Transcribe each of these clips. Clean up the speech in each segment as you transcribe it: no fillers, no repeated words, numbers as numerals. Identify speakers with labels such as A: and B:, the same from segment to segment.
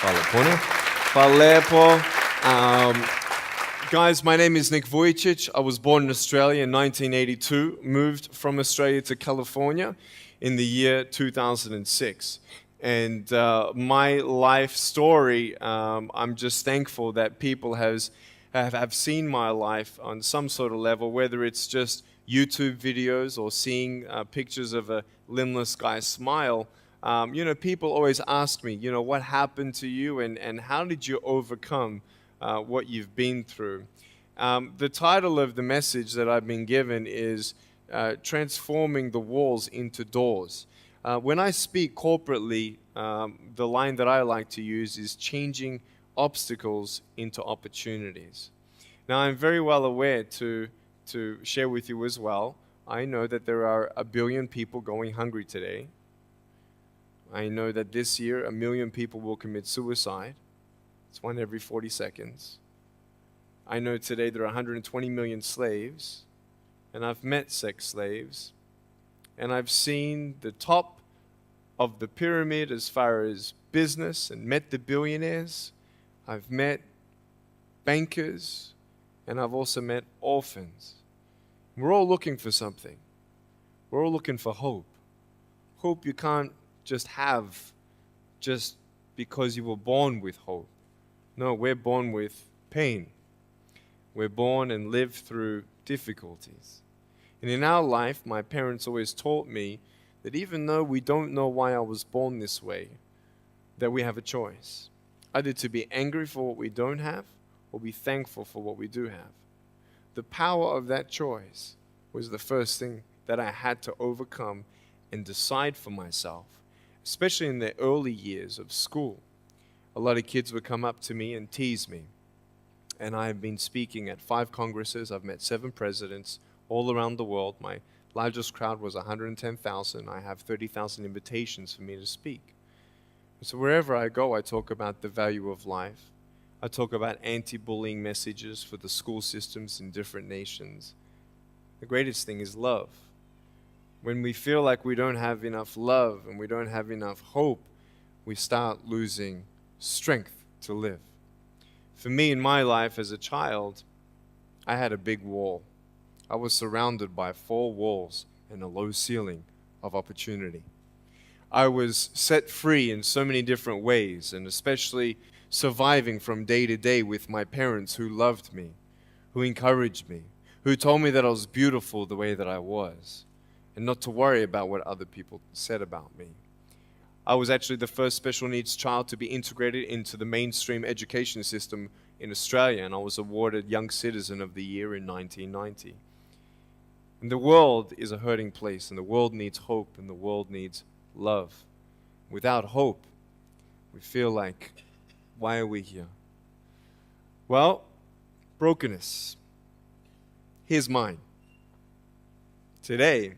A: Hvala po. Guys, my name is Vujicic. I was born in Australia in 1982, moved from Australia to California in the year 2006. And my life story, I'm just thankful that people have seen my life on some sort of level, whether it's just YouTube videos or seeing pictures of a limbless guy smile. People always ask me, what happened to you and how did you overcome what you've been through? The title of the message that I've been given is Transforming the Walls into Doors. When I speak corporately, the line that I like to use is changing obstacles into opportunities. Now, I'm very well aware to share with you as well. I know that there are 1 billion people going hungry today. I know that this year 1 million people will commit suicide. It's 1 every 40 seconds. I know today there are 120 million slaves, and I've met sex slaves, and I've seen the top of the pyramid as far as business and met the billionaires. I've met bankers, and I've also met orphans. We're all looking for something. We're all looking for hope. Hope you can't just have just because you were born with hope. No, we're born with pain. We're born and live through difficulties. And in our life, my parents always taught me that even though we don't know why I was born this way, that we have a choice. Either to be angry for what we don't have or be thankful for what we do have. The power of that choice was the first thing that I had to overcome and decide for myself, especially in the early years of school. A lot of kids would come up to me and tease me. And I've been speaking at 5 congresses. I've met 7 presidents all around the world. My largest crowd was 110,000. I have 30,000 invitations for me to speak. So wherever I go, I talk about the value of life. I talk about anti-bullying messages for the school systems in different nations. The greatest thing is love. When we feel like we don't have enough love and we don't have enough hope, we start losing strength to live. For me, in my life as a child, I had a big wall. I was surrounded by 4 walls and a low ceiling of opportunity. I was set free in so many different ways, and especially surviving from day to day with my parents who loved me, who encouraged me, who told me that I was beautiful the way that I was, and not to worry about what other people said about me. I was actually the first special needs child to be integrated into the mainstream education system in Australia, and I was awarded Young Citizen of the Year in 1990. And the world is a hurting place, and the world needs hope, and the world needs love. Without hope, we feel like, why are we here? Well, brokenness. Here's mine. Today,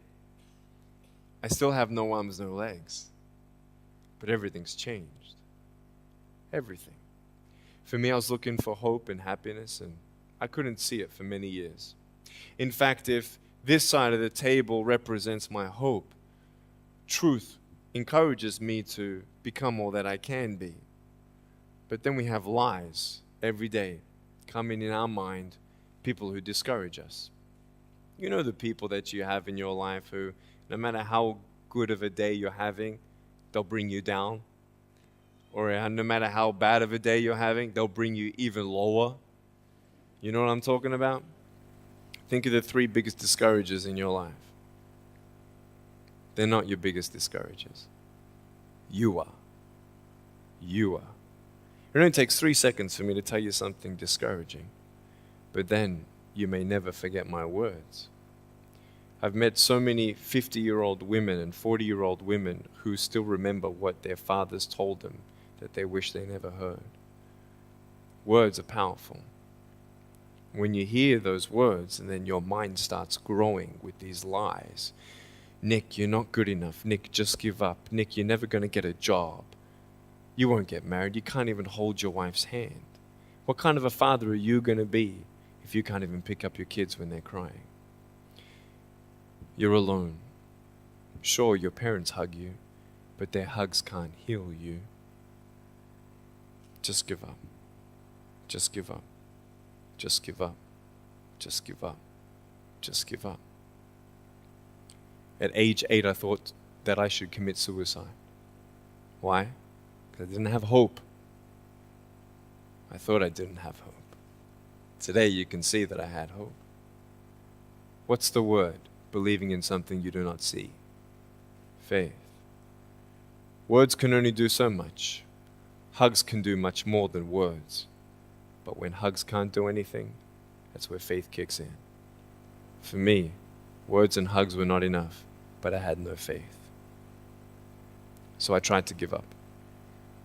A: I still have no arms, no legs. But everything's changed. Everything. For me, I was looking for hope and happiness, and I couldn't see it for many years. In fact, if this side of the table represents my hope, truth encourages me to become all that I can be. But then we have lies every day coming in our mind, people who discourage us. You know the people that you have in your life who, no matter how good of a day you're having, they'll bring you down. Or no matter how bad of a day you're having, they'll bring you even lower. You know what I'm talking about? Think of the 3 biggest discouragers in your life. They're not your biggest discouragers. You are. You are. It only takes 3 seconds for me to tell you something discouraging. But then you may never forget my words. I've met so many 50-year-old women and 40-year-old women who still remember what their fathers told them that they wish they never heard. Words are powerful. When you hear those words and then your mind starts growing with these lies. Nick, you're not good enough. Nick, just give up. Nick, you're never going to get a job. You won't get married. You can't even hold your wife's hand. What kind of a father are you going to be if you can't even pick up your kids when they're crying? You're alone. Sure, your parents hug you, but their hugs can't heal you. Just give up. Just give up. Just give up. Just give up. Just give up. At age 8, I thought that I should commit suicide. Why? Because I didn't have hope. I thought I didn't have hope. Today you can see that I had hope. What's the word? Believing in something you do not see. Faith. Words can only do so much. Hugs can do much more than words. But when hugs can't do anything, that's where faith kicks in. For me, words and hugs were not enough, but I had no faith. So I tried to give up.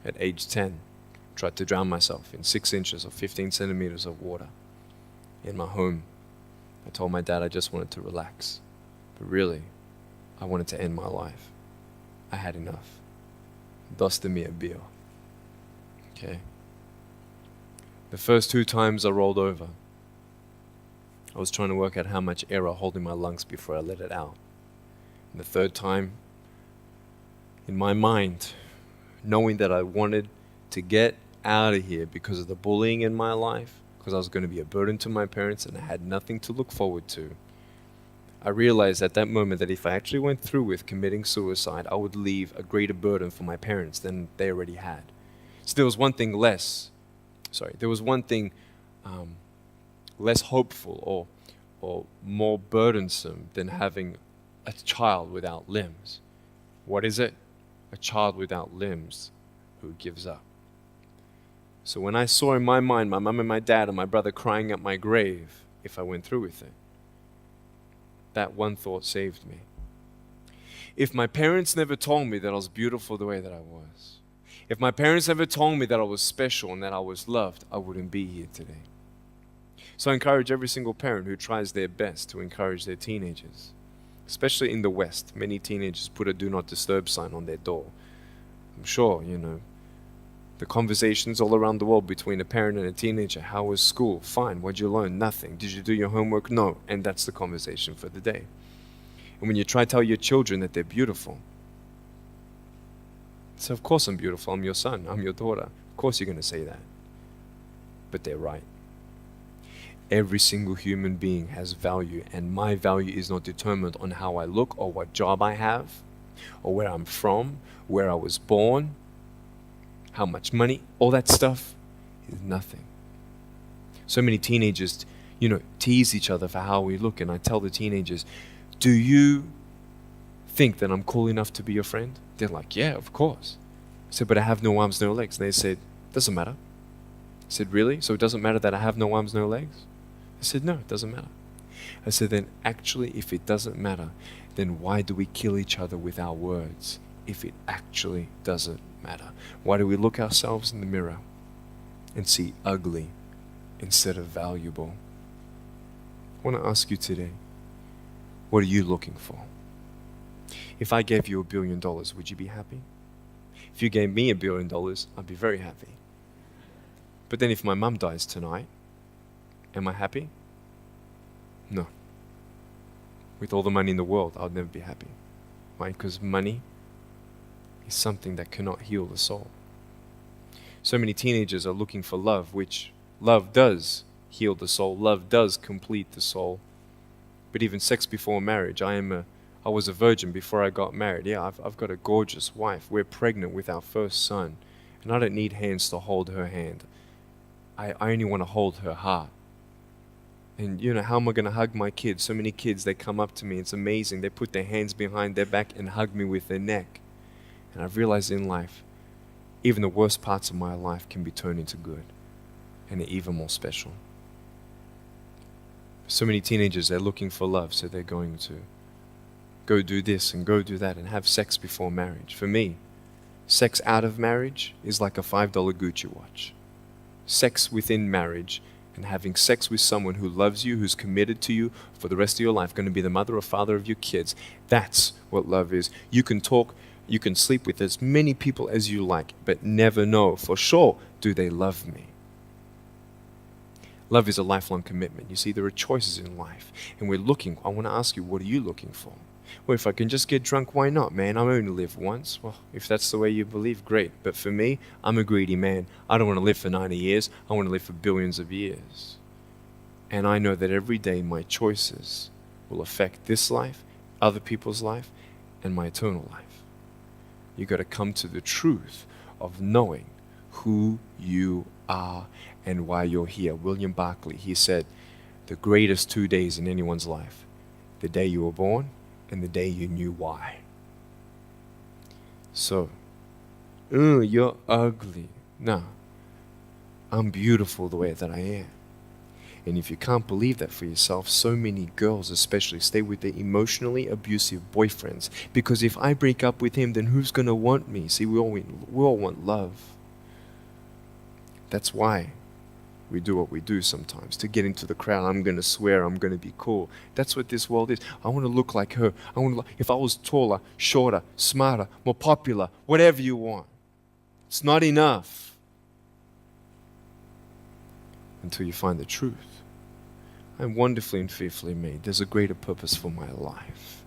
A: At age 10, tried to drown myself in 6 inches or 15 centimeters of water. In my home, I told my dad I just wanted to relax. But really, I wanted to end my life. I had enough. Dosta mi a bio. Okay? The first 2 times I rolled over, I was trying to work out how much air I hold in my lungs before I let it out. And the third time, in my mind, knowing that I wanted to get out of here because of the bullying in my life, because I was going to be a burden to my parents and I had nothing to look forward to, I realized at that moment that if I actually went through with committing suicide, I would leave a greater burden for my parents than they already had. So there was one thing less hopeful or more burdensome than having a child without limbs. What is it? A child without limbs who gives up. So when I saw in my mind my mum and my dad and my brother crying at my grave if I went through with it, that one thought saved me. If my parents never told me that I was beautiful the way that I was, if my parents never told me that I was special and that I was loved, I wouldn't be here today. So I encourage every single parent who tries their best to encourage their teenagers. Especially in the West, many teenagers put a do not disturb sign on their door. I'm sure, the conversations all around the world between a parent and a teenager. How was school? Fine. What'd you learn? Nothing. Did you do your homework? No. And that's the conversation for the day. And when you try to tell your children that they're beautiful, so of course I'm beautiful. I'm your son. I'm your daughter. Of course you're going to say that. But they're right. Every single human being has value, and my value is not determined on how I look or what job I have or where I'm from, where I was born, how much money. All that stuff is nothing. So many teenagers, tease each other for how we look, and I tell the teenagers, do you think that I'm cool enough to be your friend? They're like, yeah, of course. I said, but I have no arms, no legs. And they said, doesn't matter. I said, really? So it doesn't matter that I have no arms, no legs? I said, no, it doesn't matter. I said, then actually, if it doesn't matter, then why do we kill each other with our words if it actually doesn't matter? Why do we look ourselves in the mirror and see ugly instead of valuable? I want to ask you today, what are you looking for? If I gave you $1 billion, would you be happy? If you gave me $1 billion, I'd be very happy. But then if my mum dies tonight, am I happy? No. With all the money in the world, I'll never be happy. Why? Because money is something that cannot heal the soul. So many teenagers are looking for love, which love does heal the soul. Love does complete the soul. But even sex before marriage, I was a virgin before I got married. Yeah, I've got a gorgeous wife. We're pregnant with our first son. And I don't need hands to hold her hand. I only want to hold her heart. And how am I going to hug my kids? So many kids, they come up to me. It's amazing. They put their hands behind their back and hug me with their neck. And I've realized in life, even the worst parts of my life can be turned into good. And they're even more special. So many teenagers, they're looking for love. So they're going to go do this and go do that and have sex before marriage. For me, sex out of marriage is like a $5 Gucci watch. Sex within marriage and having sex with someone who loves you, who's committed to you for the rest of your life, going to be the mother or father of your kids. That's what love is. You can talk, you can sleep with as many people as you like, but never know for sure, do they love me? Love is a lifelong commitment. You see, there are choices in life, and we're looking. I want to ask you, what are you looking for? Well, if I can just get drunk, why not, man? I only live once. Well, if that's the way you believe, great. But for me, I'm a greedy man. I don't want to live for 90 years. I want to live for billions of years. And I know that every day my choices will affect this life, other people's life, and my eternal life. You got to come to the truth of knowing who you are and why you're here. William Barclay, he said, the greatest 2 days in anyone's life, the day you were born and the day you knew why. So, you're ugly. No, I'm beautiful the way that I am. And if you can't believe that for yourself, so many girls especially stay with their emotionally abusive boyfriends. Because if I break up with him, then who's going to want me? See, we all want love. That's why we do what we do sometimes. To get into the crowd, I'm going to swear, I'm going to be cool. That's what this world is. I want to look like her. If I was taller, shorter, smarter, more popular, whatever you want. It's not enough until you find the truth. I'm wonderfully and fearfully made. There's a greater purpose for my life.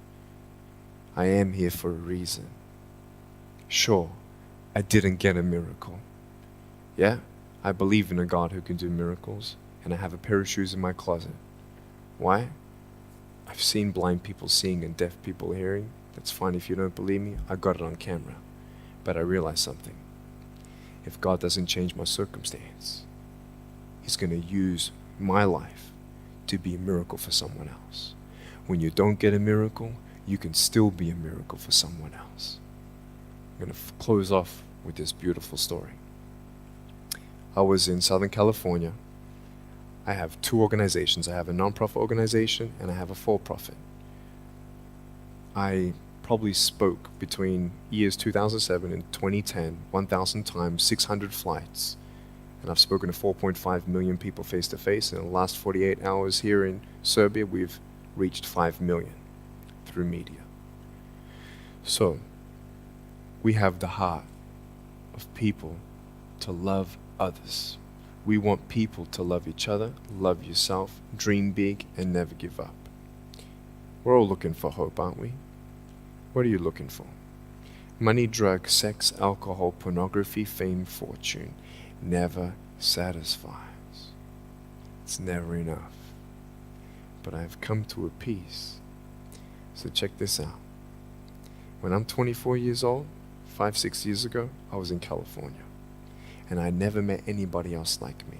A: I am here for a reason. Sure, I didn't get a miracle. Yeah, I believe in a God who can do miracles, and I have a pair of shoes in my closet. Why? I've seen blind people seeing and deaf people hearing. That's fine if you don't believe me. I got it on camera. But I realized something. If God doesn't change my circumstance, He's going to use my life to be a miracle for someone else. When you don't get a miracle, you can still be a miracle for someone else. I'm going to close off with this beautiful story. I was in Southern California. I have two organizations. I have a non-profit organization and I have a for-profit. I probably spoke between years 2007 and 2010, 1,000 times, 600 flights. And I've spoken to 4.5 million people face to face. In the last 48 hours here in Serbia, we've reached 5 million through media. So, we have the heart of people to love others. We want people to love each other, love yourself, dream big, and never give up. We're all looking for hope, aren't we? What are you looking for? Money, drugs, sex, alcohol, pornography, fame, fortune never satisfies. It's never enough. But I've come to a peace. So check this out. When I'm 24 years old, 5-6 years ago, I was in California. And I never met anybody else like me.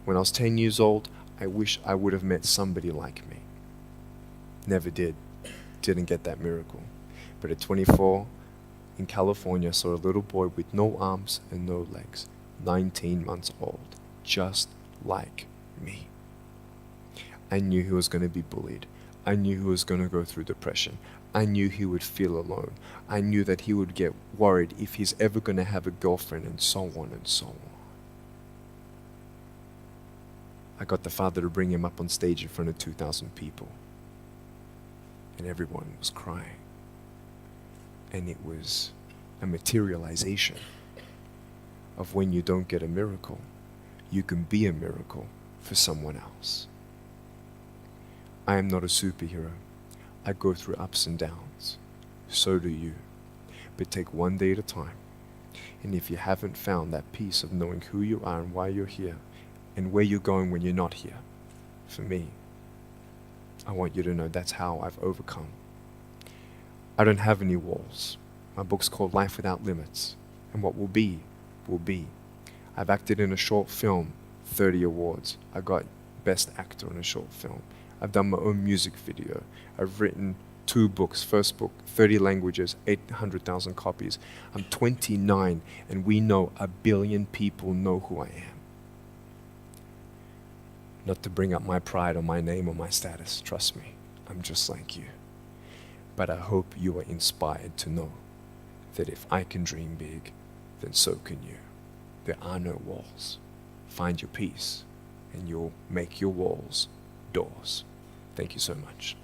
A: When I was 10 years old, I wish I would have met somebody like me. Never did. Didn't get that miracle. But at 24, in California, I saw a little boy with no arms and no legs, 19 months old, just like me. I knew he was going to be bullied. I knew he was going to go through depression. I knew he would feel alone. I knew that he would get worried if he's ever going to have a girlfriend, and so on and so on. I got the father to bring him up on stage in front of 2,000 people. And everyone was crying. And it was a materialization of when you don't get a miracle, you can be a miracle for someone else. I am not a superhero. I go through ups and downs. So do you. But take one day at a time. And if you haven't found that peace of knowing who you are and why you're here, and where you're going when you're not here, for me, I want you to know that's how I've overcome. I don't have any walls. My book's called Life Without Limits. And what will be, will be. I've acted in a short film, 30 awards. I got Best Actor in a short film. I've done my own music video. I've written 2 books. First book, 30 languages, 800,000 copies. I'm 29, and we know 1 billion people know who I am. Not to bring up my pride or my name or my status. Trust me, I'm just like you. But I hope you are inspired to know that if I can dream big, then so can you. There are no walls. Find your peace, and you'll make your walls doors. Thank you so much.